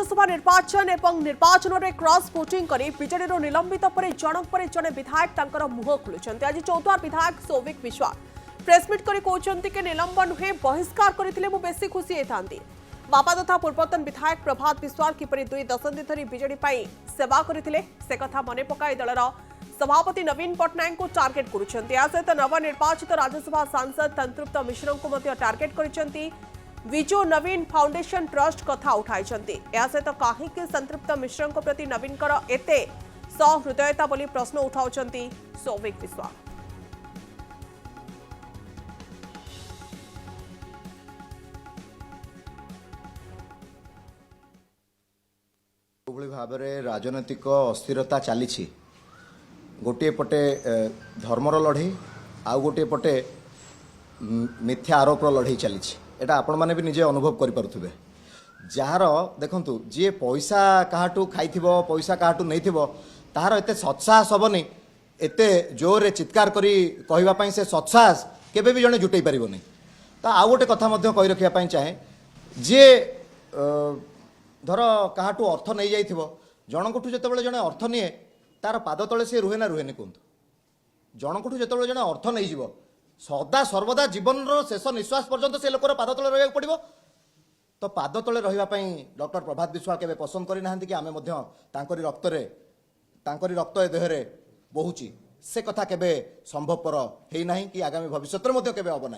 राज्यसभा निर्वाचन एवं निर्वाचन में क्रॉस वोटिंग कर विजेडी निलंबित पर जनक पर जड़े विधायक तांकर मुह खोलुंट। आज चौद्वार विधायक सौविक विश्वास प्रेसमिट कर कहते कि निलंबन नुहे बहिष्कार करते बेसी खुशी होता। बापा तथा पूर्वतन विधायक प्रभात विश्वास किपरि 2 दशंधि धरी विजेडी सेवा करते से कथा मन पकाई दलर सभापति नवीन पट्टनायक को टार्गेट करुछंती। या सहित नवनिर्वाचित राज्यसभा सांसद तंतृप्त मिश्र को टार्गेट करिसेंती। विजु नवीन फाउंडेशन ट्रस्ट कथा उठाई सहित कहीं संतृप्त मिश्र प्रति नवीन एते सहृदयता बोली प्रश्न उठाऊ सौविक विश्वास। भाव में राजनैतिक अस्थिरता चली गोटे पटे धर्मर लड़ई आउ गोटे पटे मिथ्या आरोपर लड़ई चली एटा आपण माने भी निजे अनुभव करि पारुथिबे। जार देखंतु जे पैसा काहाटू खाइथिबो पैसा काहाटू नैथिबो ताहार एते सत्साहस हबनी एते जोरे चित्कार करी कहवा पई से सत्साहस केबे भी जने जुटै परिबो नै। ता आ गोटे कथा मध्य कहि रखिया पई चाहे जे धर काहाटू अर्थ नै जाइथिबो जनकठू जेतेबेले जने अर्थ निए तार पाद तले से रुहे ना रुहेनी कहतु जनकठू जेतेबेले जने अर्थ नै जिवो सदा सर्वदा जीवन शेष निश्वास पर्यंत से लोकर पाद तले रहा पड़ो। तो पाद तले रही डॉक्टर प्रभात विश्वास केवे पसंद करना कि आम रक्त देहरे बहुची से कथा केवे संभवपर है ना कि आगामी भविष्य केवे हम ना।